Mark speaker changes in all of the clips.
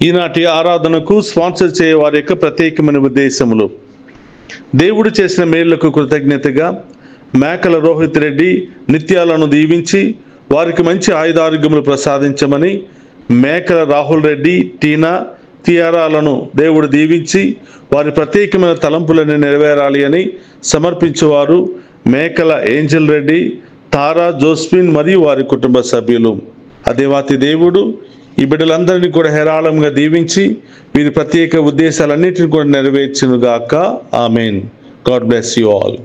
Speaker 1: ఈనాటి ఆరాధనకు స్పాన్సర్ చేయే వారి యొక్క ప్రత్యేకమైన ఉద్దేశములు: దేవుడు చేసిన మేళ్లకు కృతజ్ఞతగా మేకల రోహిత్ రెడ్డి నిత్యాలను దీవించి వారికి మంచి ఆయుధారోగ్యములు ప్రసాదించమని, మేకల రాహుల్ రెడ్డి టీనా తియారాలను దేవుడు దీవించి వారి ప్రత్యేకమైన తలంపులను నెరవేరాలి అని సమర్పించేవారు మేకల ఏంజల్ రెడ్డి, తారా, జోస్ఫిన్ మరియు వారి కుటుంబ సభ్యులు. ఆ దేవాతి దేవుడు ఈ బిడ్డలందరినీ కూడా హేరాళంగా దీవించి వీరి ప్రత్యేక ఉద్దేశాలన్నింటినీ కూడా నెరవేర్చునుగాక. Amen. God bless you all.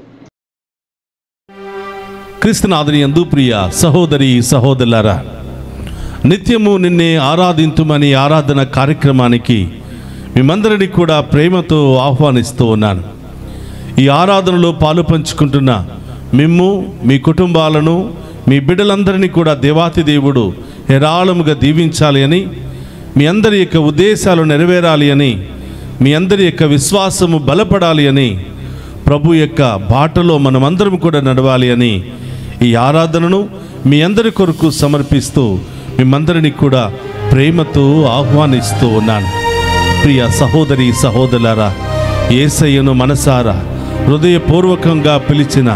Speaker 2: క్రీస్తునాథుని యందు ప్రియ సహోదరి సహోదరులారా, నిత్యము నిన్నే ఆరాధింతుమని ఆరాధన కార్యక్రమానికి మిమ్మందరినీ కూడా ప్రేమతో ఆహ్వానిస్తూ ఉన్నాను. ఈ ఆరాధనలో పాలు పంచుకుంటున్న మిమ్ము, మీ కుటుంబాలను, మీ బిడ్డలందరినీ కూడా దేవాతి దేవుడు హేరాళముగా దీవించాలి అని, మీ అందరి యొక్క ఉద్దేశాలు నెరవేరాలి అని, మీ అందరి యొక్క విశ్వాసము బలపడాలి అని, ప్రభు యొక్క బాటలో మనమందరం కూడా నడవాలి అని ఈ ఆరాధనను మీ అందరి కొరకు సమర్పిస్తూ మిమ్మందరినీ కూడా ప్రేమతో ఆహ్వానిస్తూ ఉన్నాను. ప్రియ సహోదరి సహోదరులారా, యేసయ్యను మనసారా హృదయపూర్వకంగా పిలిచిన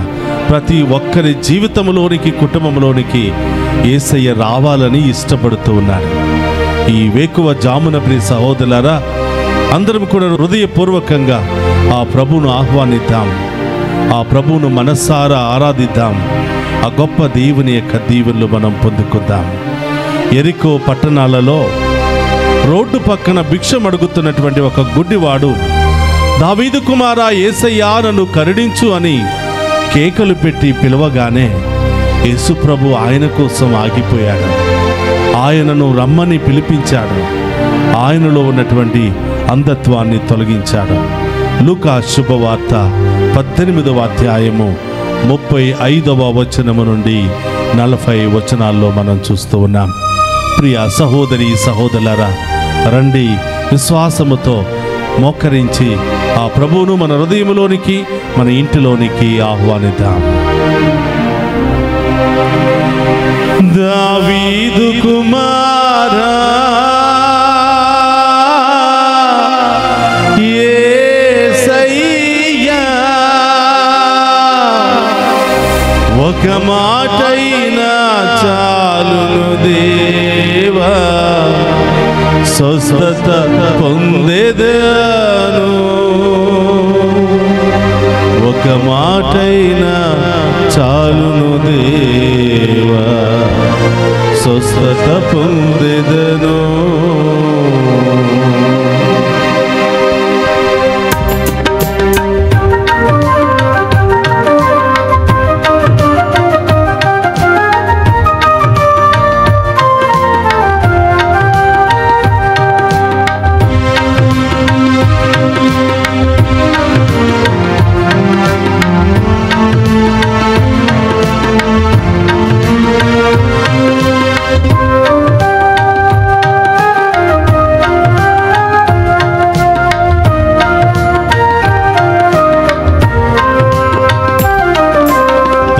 Speaker 2: ప్రతి ఒక్కరి జీవితంలోనికి, కుటుంబంలోనికి యేసయ్య రావాలని ఇష్టపడుతూ ఉన్నాడు. ఈ వేకువ జామున ప్రియ సహోదరులారా, అందరం కూడా హృదయపూర్వకంగా ఆ ప్రభువును ఆహ్వానిద్దాం, ఆ ప్రభువును మనసారా ఆరాధిద్దాం, ఆ గొప్ప దేవుని యొక్క దీవెనలు మనం పొందుకుందాం. యెరికో పట్టణాలలో రోడ్డు పక్కన భిక్షం అడుగుతున్నటువంటి ఒక గుడ్డివాడు, దావీదు కుమారా యేసయ్యా నన్ను కరుణించు అని కేకలు పెట్టి పిలవగానే యేసుప్రభు ఆయన కోసం ఆగిపోయాడు. ఆయనను రమ్మని పిలిపించాడు. ఆయనలో ఉన్నటువంటి అంధత్వాన్ని తొలగించాడు. లూకా శుభవార్త 18వ అధ్యాయము 35వ వచనము నుండి 40 వచనాల్లో మనం చూస్తూ ఉన్నాం. ప్రియ సహోదరి సహోదరులారా, రండి విశ్వాసముతో మోకరించి ఆ ప్రభువును మన హృదయంలోనికి, మన ఇంటిలోనికి ఆహ్వానిద్దాం. దావీదు కుమారా యేసయ్యా, ఒక మాటైనా చాలును దేవా, స్వస్థత పొందేదను. ఒక మాటైనా చాలును దేవా, స్వస్థత పొందేదను.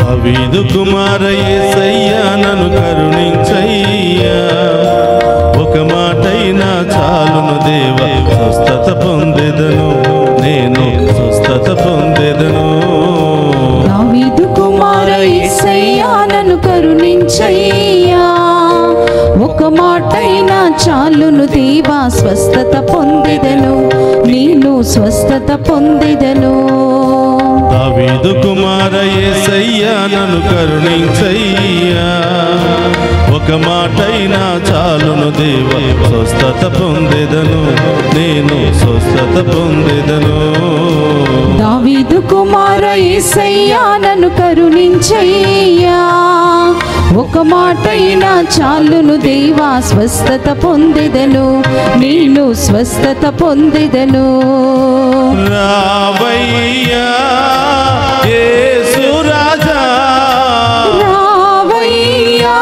Speaker 2: దావీదు కుమార యేసయ్యా నన్ను కరుణించయ్యా, ఒక మాటైనా చాలును దేవా, స్వస్థత పొందేదను, నేను స్వస్థత పొందేదను.
Speaker 3: దావీదు కుమార యేసయ్యా నన్ను కరుణించయ్యా, ఒక మాటైనా చాలును దేవా, స్వస్థత పొందేదను, నేను స్వస్థత పొందేదను.
Speaker 2: దావీదు కుమార యేసయ్యా నన్ను కరుణించయ్యా, ఒక మాటైనా చాలును దేవా, స్వస్థత పొందేదను, నేను స్వస్థత పొందేదను.
Speaker 3: దావీదు కుమార యేసయ్యా నన్ను కరుణించయ్యా, ఒక మాటైనా చాలును దేవా, స్వస్థత పొందేదను, నేను స్వస్థత పొందేదను.
Speaker 2: రావయ్యా యేసు రాజా,
Speaker 3: రావయ్యా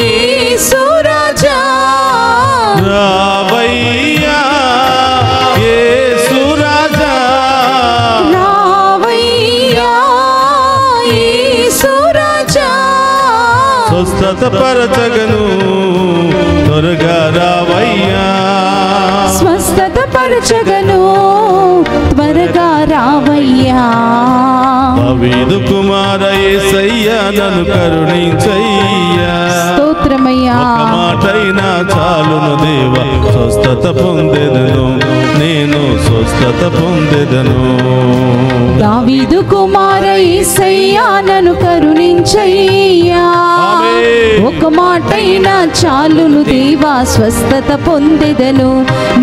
Speaker 3: యేసు రాజా,
Speaker 2: రావయ్యా యేసు రాజా,
Speaker 3: రావయ్యా యేసు రాజా,
Speaker 2: స్వస్థత పరచగను త్వరగా రావయ్యా.
Speaker 3: స్వస్థతపరచగను త్వరగా రావయ్యా.
Speaker 2: దావీదు కుమార యేసయ్యా నన్ను కరుణించయ్యా.
Speaker 3: స్తోత్రమయ్యా.
Speaker 2: ఒక మాటైనా చాలును దేవా, స్వస్థత పొందెదను, నేను స్వస్థత పొందెదను.
Speaker 3: దావీదు కుమార యేసయ్యా నన్ను కరుణించయ్యా. ఒక మాటైనా చాలును దేవా, స్వస్థత పొందెదను,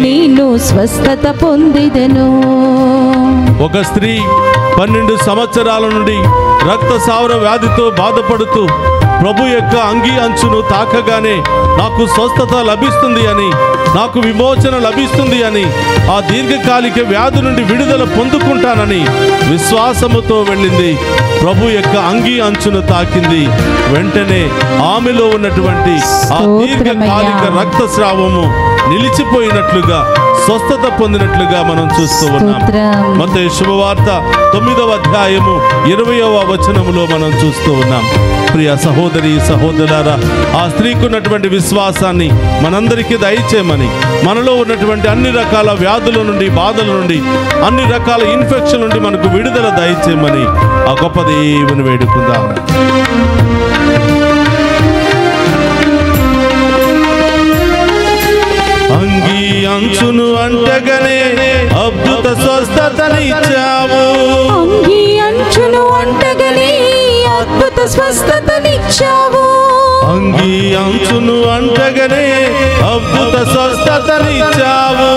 Speaker 3: నేను స్వస్థత పొందెదను.
Speaker 2: ఒక స్త్రీ 12 సంవత్సరాల నుండి రక్తస్రావ వ్యాధితో బాధపడుతూ ప్రభు యొక్క అంగీ అంచును తాకగానే నాకు స్వస్థత లభిస్తుంది అని, నాకు విమోచన లభిస్తుంది అని, ఆ దీర్ఘకాలిక వ్యాధి నుండి విడుదల పొందుకుంటానని విశ్వాసముతో వెళ్ళింది. ప్రభు యొక్క అంగీ అంచును తాకింది. వెంటనే ఆమెలో ఉన్నటువంటి ఆ దీర్ఘకాలిక రక్తస్రావము నిలిచిపోయినట్లుగా, స్వస్థత పొందినట్లుగా మనం చూస్తూ ఉన్నాం. మత్తయి శుభవార్త 9వ అధ్యాయము 20వ వచనములో మనం చూస్తూ ఉన్నాం. ప్రియ సహోదరి సహోదరులారా, ఆ స్త్రీకి ఉన్నటువంటి విశ్వాసాన్ని మనందరికీ దయచేయమని, మనలో ఉన్నటువంటి అన్ని రకాల వ్యాధుల నుండి, బాధల నుండి, అన్ని రకాల ఇన్ఫెక్షన్ నుండి మనకు విడుదల దయచేయమని ఆ గొప్ప దేవుని వేడుకుందాం. అంగీ అంచును అంటగనే అద్భుత స్వస్థతనిచ్చావు.
Speaker 3: అంగీ అంచును అంటగనే అద్భుత స్వస్థతనిచ్చావు.
Speaker 2: అంగీ అంచును అంటగనే అద్భుత స్వస్థతనిచ్చావు.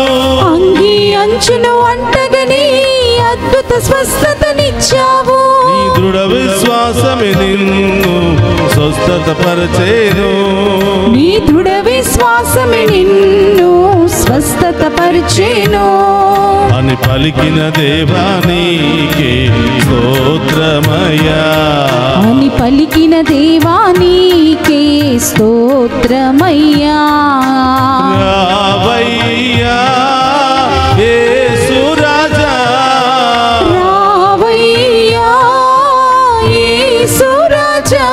Speaker 3: అంగీ అంచును అంటగనే అద్భుత స్వస్థతనిచ్చావు.
Speaker 2: నీ దృఢ విశ్వాసమే నిన్ను స్వస్థత పరిచేను.
Speaker 3: నీ దృఢ విశ్వాసమే నిన్ను స్వస్థత పరిచేను
Speaker 2: అని పలికిన దేవానికి స్తోత్రమయ్యా.
Speaker 3: అని పలికిన దేవానికి స్తోత్రమయ్యా.
Speaker 2: రావయ్యా యేసు రాజా,
Speaker 3: రావయ్యా యేసు రాజా,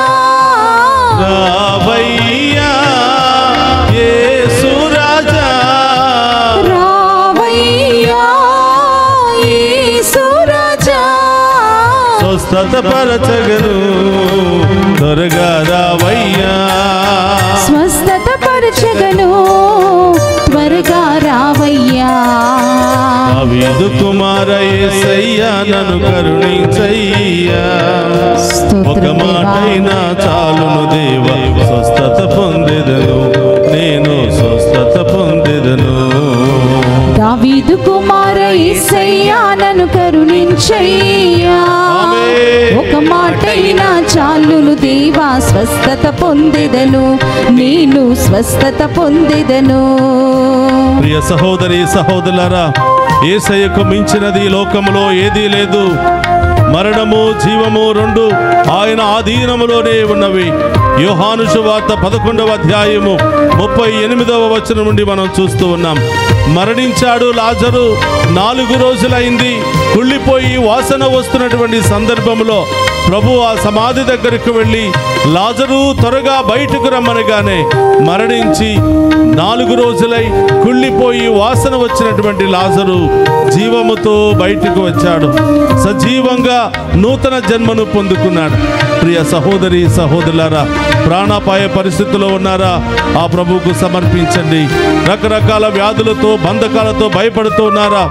Speaker 2: రావయ్యా యేసు రాజా,
Speaker 3: రావయ్యా యేసు రాజా.
Speaker 2: స్వస్థత పరచగను త్వరగా రావయ్యా.
Speaker 3: స్వస్థత పరచగను త్వరగా రావయ్యా.
Speaker 2: దావీదు కుమార యేసయ్యా నన్ను కరుణించయ్యా. ఒక మాటైనా చాలును దేవా, స్వస్థత పొందెదను, నేను స్వస్థత పొందెదను.
Speaker 3: దావీదు కుమార యేసయ్యా నన్ను కరుణించయ్యా. ఒక మాటైనా చాలును దేవా, స్వస్థత పొందెదను, నేను స్వస్థత పొందెదను.
Speaker 2: ప్రియ సహోదరి సహోదరులారా, యేసయ్యకు మించినది లోకములో ఏదీ లేదు. మరణము జీవము రెండు ఆయన ఆధీనములోనే ఉన్నవి. యోహాను సువార్త 11వ అధ్యాయము 38వ వచనం నుండి మనం చూస్తూ ఉన్నాం. మరణించాడు లాజరు, 4 రోజులైంది. కుళ్ళిపోయి వాసన వస్తున్నటువంటి సందర్భంలో ప్రభు ఆ సమాధి దగ్గరకు వెళ్ళి లాజరు త్వరగా బయటకు రమ్మనగానే మరణించి 4 రోజులై కుళ్ళిపోయి వాసన వచ్చినటువంటి లాజరు జీవముతో బయటకు వచ్చాడు. సజీవంగా నూతన జన్మను పొందుకున్నాడు. ప్రియ సహోదరి సహోదరులారా, ప్రాణాపాయ పరిస్థితుల్లో ఉన్నారా? ఆ ప్రభువుకు సమర్పించండి. రకరకాల వ్యాధులతో బంధకాలతో భయపడుతూ ఉన్నారా?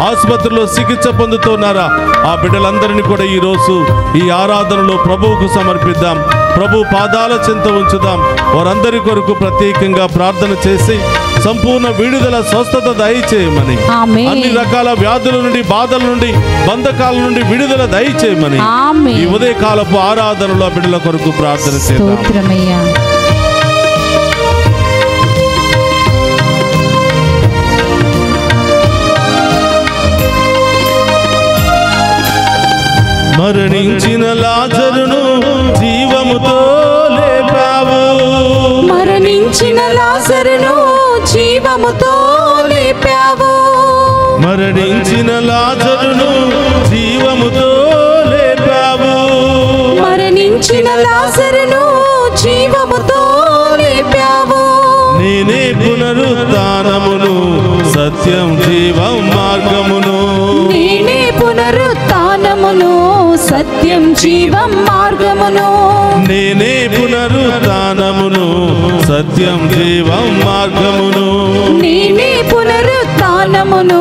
Speaker 2: ఆసుపత్రిలో చికిత్స పొందుతున్నారా? ఆ బిడ్డలందరినీ కూడా ఈరోజు ఈ ఆరాధనలో ప్రభువుకు సమర్పిద్దాం. ప్రభు పాదాల చెంత ఉంచుదాం. వారందరి కొరకు ప్రత్యేకంగా ప్రార్థన చేసి సంపూర్ణ విడుదల స్వస్థత దయచేయమని, అన్ని రకాల వ్యాధుల నుండి, బాధల నుండి, బంధకాల నుండి విడుదల దయచేయమని ఈ ఉదయకాలపు ఆరాధనలో బిడ్డల కొరకు ప్రార్థన చేద్దాం. మరణించిన లాజరును జీవముతో లేపావు.
Speaker 3: మరణించిన లాజరును జీవముతో లేపావు.
Speaker 2: మరణించిన లాజరును జీవముతో లేపావు.
Speaker 3: మరణించిన లాజరును జీవముతో లేపావు.
Speaker 2: నేనే పునరుత్థానమును సత్యం జీవం
Speaker 3: సత్యం జీవం మార్గమును.
Speaker 2: నేనే పునరుత్థానమును సత్యం జీవం మార్గమును.
Speaker 3: నేనే పునరుత్థానమును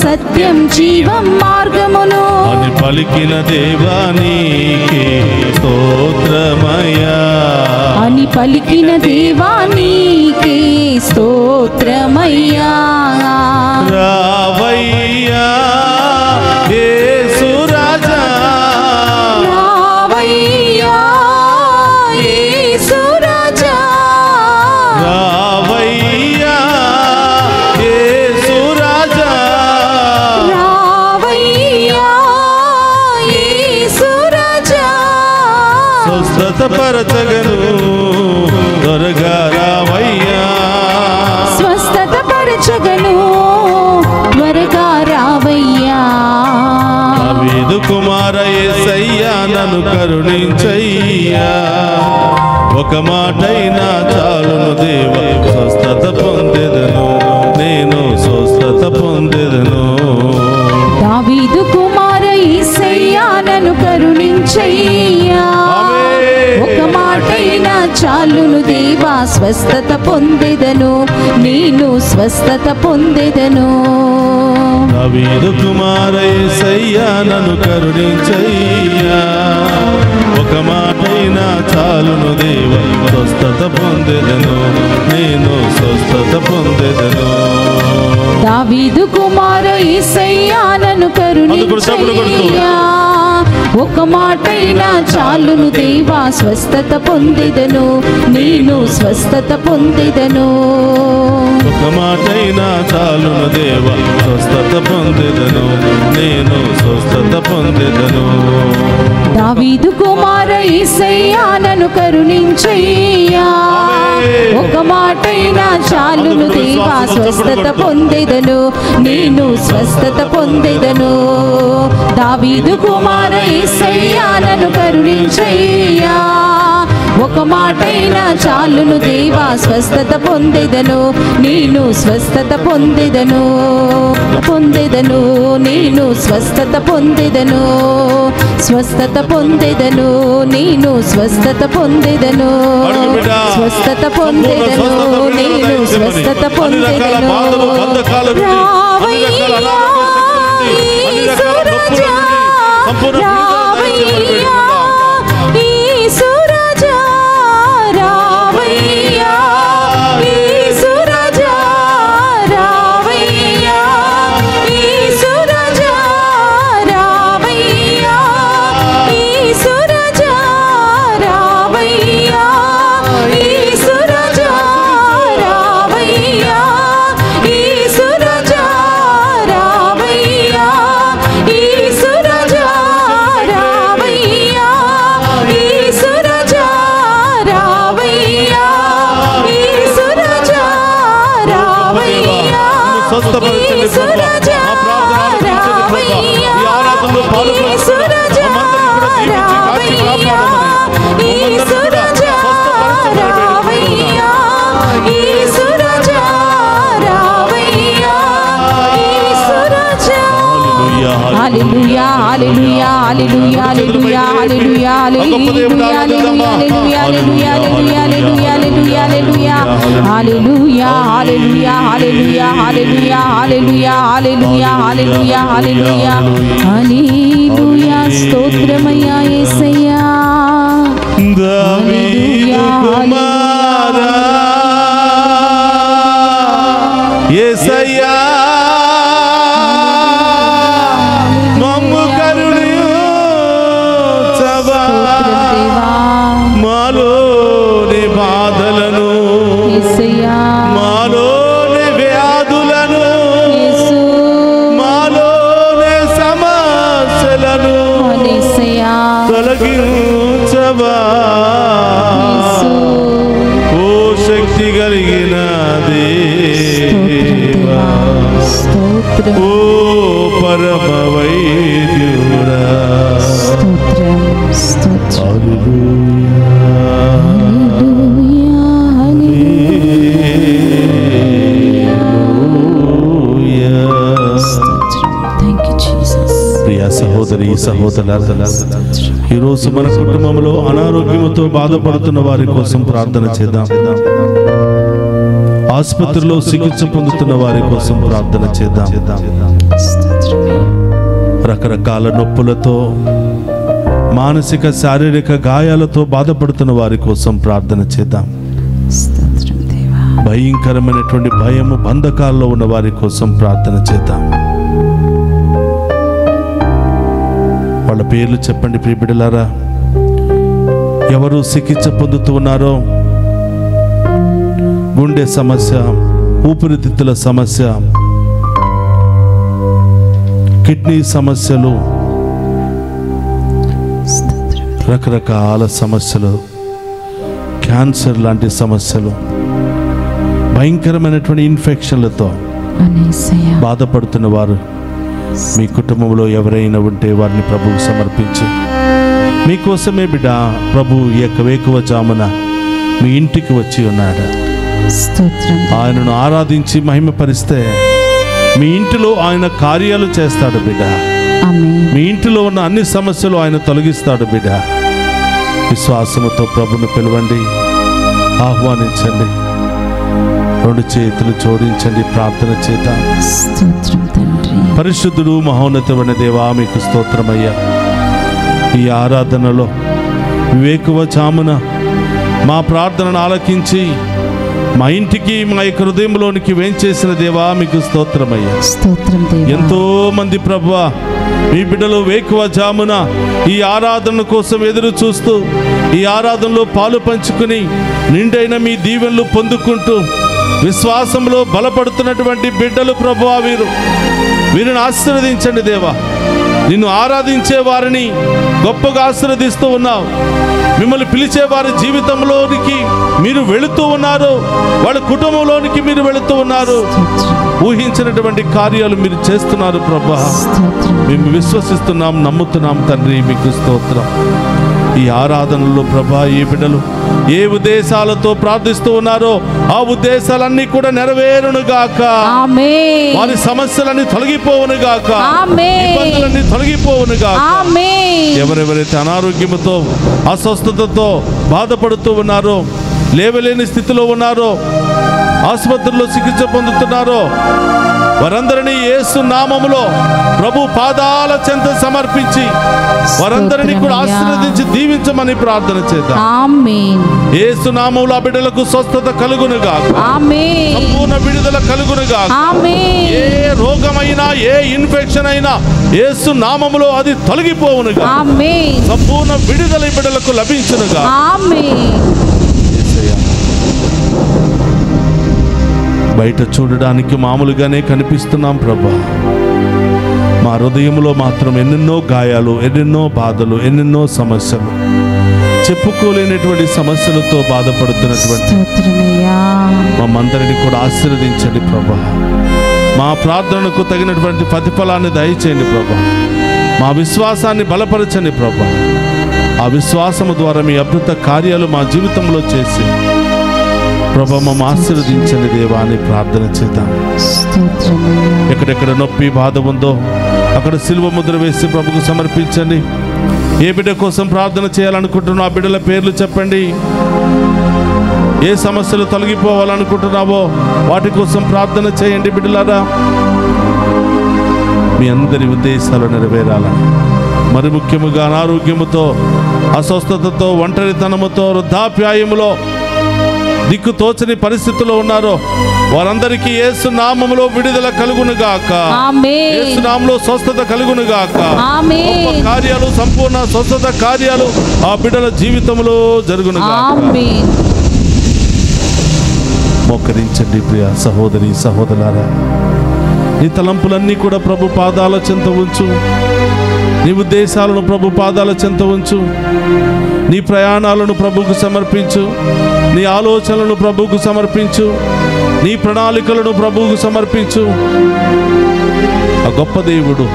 Speaker 3: సత్యం జీవం మార్గమును
Speaker 2: అని పలికిన దేవానికి స్తోత్రమయ్యా.
Speaker 3: అని పలికిన దేవానికి స్తోత్రమయ్యా.
Speaker 2: రావయ్యా యేసు రాజా,
Speaker 3: రావయ్యా యేసు రాజా,
Speaker 2: రావయ్యా యేసు రాజా,
Speaker 3: రావయ్యా యేసు రాజా.
Speaker 2: స్వస్థత పరచగను త్వరగా రావయ్యా.
Speaker 3: స్వస్థత పరచగను త్వరగా రావయ్యా.
Speaker 2: దావీదు కుమార యేసయ్యా నన్ను కరుణించయ్యా. ఒక మాటైనా చాలును దేవ, స్వస్థత పొందెదను నేను, స్వస్థత పొందెదను.
Speaker 3: దావీదు కుమార యేసయ్యా నన్ను కరుణించయ్యా. ఒక మాటైనా చాలును దేవా, స్వస్థత పొందెదను నేను, స్వస్థత పొందెదను.
Speaker 2: దావీదు కుమార యేసయ్యా నన్ను కరుణించయ్యా. ఒక మాటైనా చాలును దేవ, స్వస్థత పొందెదను నేను, స్వస్థత పొందెదను.
Speaker 3: దావీదు కుమార యేసయ్యా నన్ను కరుణించయ్యా. ఒక మాటైనా చాలును దేవా, స్వస్థత పొందెదను నేను, స్వస్థత పొందెదను.
Speaker 2: ఒక మాటైనా చాలును దేవ, స్వస్థత పొందెదను నేను, స్వస్థత పొందెదను.
Speaker 3: దావీదు కుమార యేసయ్యా నన్ను కరుణించయ్యా. ఒక మాటైనా చాలును దేవా, స్వస్థత పొందెదను నేను, స్వస్థత పొందెదను. దావీదు కుమార యేసయ్యా నన్ను కరుణించయ్యా. ఒక మాటైనా చాలును దేవా, స్వస్థత పొందెదను నేను, స్వస్థత పొందెదను. పొందెదను నేను, స్వస్థత పొందెదను. స్వస్థత పొందెదను నేను, స్వస్థత పొందెదను. స్వస్థత పొందెదను నేను, స్వస్థత పొందెదను. రావయ్యా యేసు రాజా, రావయ్యా యేసు రాజా, రావయ్యా యేసు రాజా, రావయ్యా యేసు రాజా, రావయ్యా యేసు రాజా, రావయ్యా యేసు రాజా, రావయ్యా యేసు రాజా, రావయ్యా యేసు రాజా, రావయ్యా యేసు రాజా, రావయ్యా యేసు రాజా, రావయ్యా యేసు రాజా, రావయ్యా యేసు రాజా, రావయ్యా యేసు రాజా, రావయ్యా యేసు రాజా, రావయ్యా యేసు రాజా. హల్లెలూయా హల్లెలూయా హల్లెలూయా హల్లెలూయా హల్లెలూయా హల్లెలూయా హల్లెలూయా హల్లెలూయా హల్లెలూయా హల్లెలూయా హల్లెలూయా హల్లెలూయా హల్లెలూయా హల్లెలూయా హల్లెలూయా హల్లెలూయా హల్లెలూయా హల్లెలూయా హల్లెలూయా. స్తోత్రమయ్యా యేసయ్యా.
Speaker 2: దావీదు కుమారా యేసయ్యా మమ్ము కరుణించవా. మాలోని బాధలను, మాలోని వ్యాధులను, మాలోని సమస్యలను తొలగించవా. ఓ శక్తి కలిగిన దేవా, ఓ పరమ వైద్యుడా,
Speaker 1: ప్రియ సహోదరి
Speaker 2: సహోదరులారా, ఈరోజు మన కుటుంబంలో అనారోగ్యంతో బాధపడుతున్న వారి కోసం ప్రార్థన చేద్దాం. ఆసుపత్రిలో చికిత్స పొందుతున్న వారి కోసం ప్రార్థన చేద్దాం. రకరకాల నొప్పులతో, మానసిక శారీరక గాయాలతో బాధపడుతున్న వారి కోసం ప్రార్థన చేద్దాం. భయంకరమైనటువంటి భయము బంధకాల్లో ఉన్న వారి కోసం ప్రార్థన చేద్దాం. వాళ్ళ పేర్లు చెప్పండి ప్రియ బిడ్డలారా. ఎవరు చికిత్స పొందుతూ ఉన్నారో, గుండె సమస్య, ఊపిరితిత్తుల సమస్య, కిడ్నీ సమస్యలు, రకరకాల సమస్యలు, క్యాన్సర్ లాంటి సమస్యలు, భయంకరమైనటువంటి ఇన్ఫెక్షన్లతో బాధపడుతున్న వారు మీ కుటుంబంలో ఎవరైనా ఉంటే వారిని ప్రభువుకు సమర్పించి, మీకోసమే బిడ్డ ప్రభు ఈ యొక్క వేకువజామున మీ ఇంటికి వచ్చి ఉన్నాడు. ఆయనను ఆరాధించి మహిమపరిస్తే మీ ఇంటిలో ఆయన కార్యాలు చేస్తాడు బిడ్డ. మీ ఇంటిలో ఉన్న అన్ని సమస్యలు ఆయన తొలగిస్తాడు బిడ్డ. విశ్వాసముతో ప్రభును పిలవండి, ఆహ్వానించండి, రెండు చేతులు జోడించండి, ప్రార్థన చేద్దాం. పరిశుద్ధుడు మహోన్నతమైన దేవా, మీకు స్తోత్రమయ్యా. ఈ ఆరాధనలో వివేకువజామున మా ప్రార్థనను ఆలకించి మా ఇంటికి, మా యొక్క హృదయంలోనికి వేంచేసిన దేవా, మీకు స్తోత్రమయ్యా. ఎంతో మంది ప్రభువా, మీ బిడ్డలు వేకువజామున ఈ ఆరాధన కోసం ఎదురు చూస్తూ, ఈ ఆరాధనలో పాలు పంచుకుని నిండైన మీ దీవెనలు పొందుకుంటూ విశ్వాసంలో బలపడుతున్నటువంటి బిడ్డలు ప్రభువా, వీరిని ఆశీర్వదించండి దేవా. నిన్ను ఆరాధించే వారిని గొప్పగా ఆశీర్వదిస్తూ ఉన్నావు. మిమ్మల్ని పిలిచే వారి జీవితంలోనికి మీరు వెళుతూ ఉన్నారు, వాళ్ళ కుటుంబంలోనికి మీరు వెళుతూ ఉన్నారు. ఊహించినటువంటి కార్యాలు మీరు చేస్తున్నారు ప్రభువా. మేము విశ్వసిస్తున్నాం, నమ్ముతున్నాం తండ్రి, మీకు స్తోత్రం. ఈ ఆరాధనలో ప్రభా, ఈ బిడ్డలు ఏ ఉద్దేశాలతో ప్రార్థిస్తూ ఉన్నారో ఆ ఉద్దేశాలన్నీ కూడా నెరవేరునుగాక. వారి సమస్యలన్నీ తొలగిపోవునుగాక, ఇబ్బందులన్నీ తొలగిపోవునుగాక. ఎవరెవరైతే అనారోగ్యముతో, అస్వస్థతతో బాధపడుతూ ఉన్నారో, లేవలేని స్థితిలో ఉన్నారో, ఆసుపత్రిలో చికిత్స పొందుతున్నారో, వారందరినీ యేసు నామములో ప్రభు పాదాల చెంత సమర్పించి వారందరినీ కూడా ఆశీర్వదించి దీవించమని ప్రార్థన చేద్దాం. యేసు నామములో ఆ బిడ్డలకు స్వస్థత కలుగునుగాక, సంపూర్ణ విడుదల కలుగునుగాక. ఏ రోగమైనా, ఏ ఇన్ఫెక్షన్ అయినా యేసు నామములో అది తొలగిపోవునుగా. సంపూర్ణ విడుదల ఈ బిడ్డలకు లభించునుగా. బయట చూడడానికి మామూలుగానే కనిపిస్తున్నాం ప్రభా. మా హృదయంలో మాత్రం ఎన్నెన్నో గాయాలు, ఎన్నెన్నో బాధలు, ఎన్నెన్నో సమస్యలు, చెప్పుకోలేనటువంటి సమస్యలతో బాధపడుతున్నటువంటి మమ్మందరినీ కూడా ఆశీర్వదించండి ప్రభా. మా ప్రార్థనకు తగినటువంటి ప్రతిఫలాన్ని దయచేయండి ప్రభా. మా విశ్వాసాన్ని బలపరచండి ప్రభా. ఆ విశ్వాసము ద్వారా మీ అద్భుత కార్యాలు మా జీవితంలో చేసి ప్రభా మమ్మ ఆశీర్వదించండి దేవా అని ప్రార్థన చేద్దాం. ఎక్కడెక్కడ నొప్పి, బాధ ఉందో అక్కడ సిలువ ముద్ర వేసి ప్రభుకు సమర్పించండి. ఏ బిడ్డ కోసం ప్రార్థన చేయాలనుకుంటున్నా ఆ బిడ్డల పేర్లు చెప్పండి. ఏ సమస్యలు తొలగిపోవాలనుకుంటున్నావో వాటి కోసం ప్రార్థన చేయండి బిడ్డలారా. మీ అందరి ఉద్దేశాలు నెరవేరాలని, మరి ముఖ్యముగా అనారోగ్యముతో, అస్వస్థతతో, ఒంటరితనముతో, వృద్ధాప్యాయములో, దిక్కు తోచని పరిస్థితుల్లో ఉన్నారో వారందరికీ యేసు నామములో విడుదల కలుగునుగాక. యేసు నామములో స్వస్థత కలుగునుగాక. గొప్ప కార్యాలు, సంపూర్ణ స్వస్థత కార్యాలు ఆ బిడ్డల జీవితంలో జరుగునుగాక. మోకరించండి ప్రియ సహోదరి సహోదరులారా. నీ తలంపులన్నీ కూడా ప్రభు పాదాల చెంత ఉంచు. నీ ఉద్దేశాలను ప్రభు పాదాల చెంత ఉంచు. నీ ప్రయాణాలను ప్రభువుకు సమర్పించు. నీ ఆలోచనలను ప్రభువుకు సమర్పించు. నీ ప్రణాళికలను ప్రభువుకు సమర్పించు. ఆ గొప్ప దేవుడు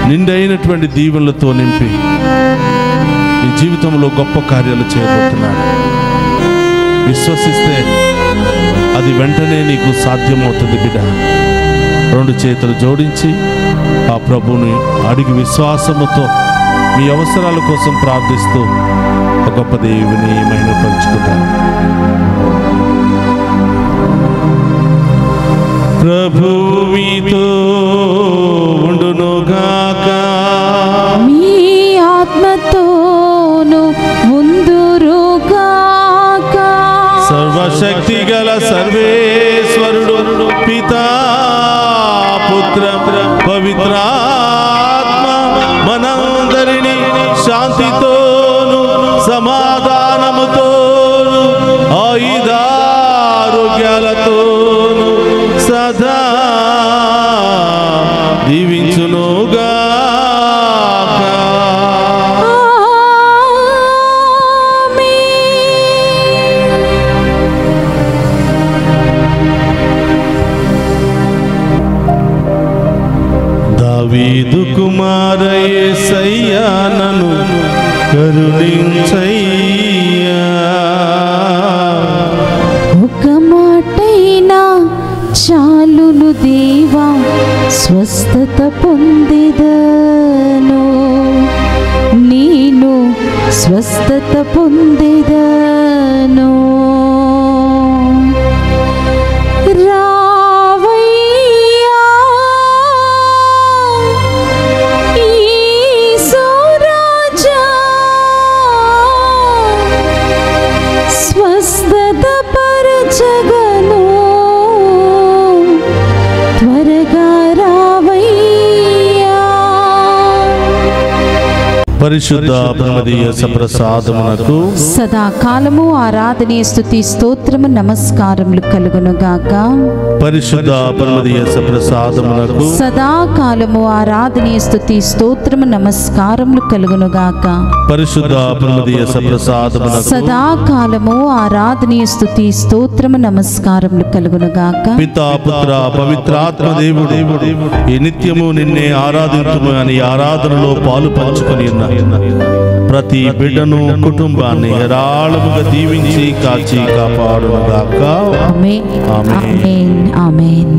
Speaker 2: నిండైనటువంటి దీవెనలతో నింపి నీ జీవితంలో గొప్ప కార్యాలు చేయబోతున్నాడు. విశ్వసిస్తే అది వెంటనే నీకు సాధ్యమవుతుంది బిడ్డ. రెండు చేతులు జోడించి ఆ ప్రభువుని అడిగి విశ్వాసముతో మీ అవసరాల కోసం ప్రార్థిస్తూ ఒక గొప్ప దేవుని మహిమపరుచుకుందాం. ప్రభువు మీతో ఉండునుగాక,
Speaker 3: మీ ఆత్మతోను ఉందురుగాక.
Speaker 2: సర్వశక్తి గల సర్వేశ్వరుడు పితా పుత్ర పవిత్రాత్మ మనందరినీ శాంతితోను సమాధానముతోను ఆయుధారోగ్యాలతోను సదా దీవించునుగాక. దావీదు కుమార యేసయ్యా నన్ను కరుణించయ్యా.
Speaker 3: ఒక మాటైనా చాలును దేవా, స్వస్థత పొందెదను, నేను స్వస్థత పొందెదను. రావయ్యా యేసు రాజా, స్వస్థత పరచగను, త్వరగా రావయ్యా.
Speaker 2: పరిశుద్ధ ప్రమదీయ సప్రసాదమునకు
Speaker 3: సదాకాలము ఆరాధనీయ స్తుతి స్తోత్రము నమస్కారములు కలుగునుగాక.
Speaker 2: పరిశుద్ధ ప్రమదీయ సప్రసాదమునకు
Speaker 3: సదాకాలము ఆరాధనీయ స్తుతి స్తోత్రము నమస్కారములు కలుగునుగాక.
Speaker 2: పరిశుద్ధ ప్రమదీయ సప్రసాదమునకు
Speaker 3: సదాకాలము ఆరాధనీయ స్తుతి స్తోత్రము నమస్కారములు కలుగునుగాక.
Speaker 2: పితా పుత్ర పవిత్రాత్మ దేవుడు ఈ నిత్యము నిన్నే ఆరాధించుము అని ఆరాధనలో పాలు పంచుకొని ఉన్న ప్రతి బిడ్డను కుటుంబాన్ని హేరాళముగా దీవించి కాచి కాపాడునుగాక.
Speaker 3: ఆమేన్, ఆమేన్, ఆమేన్.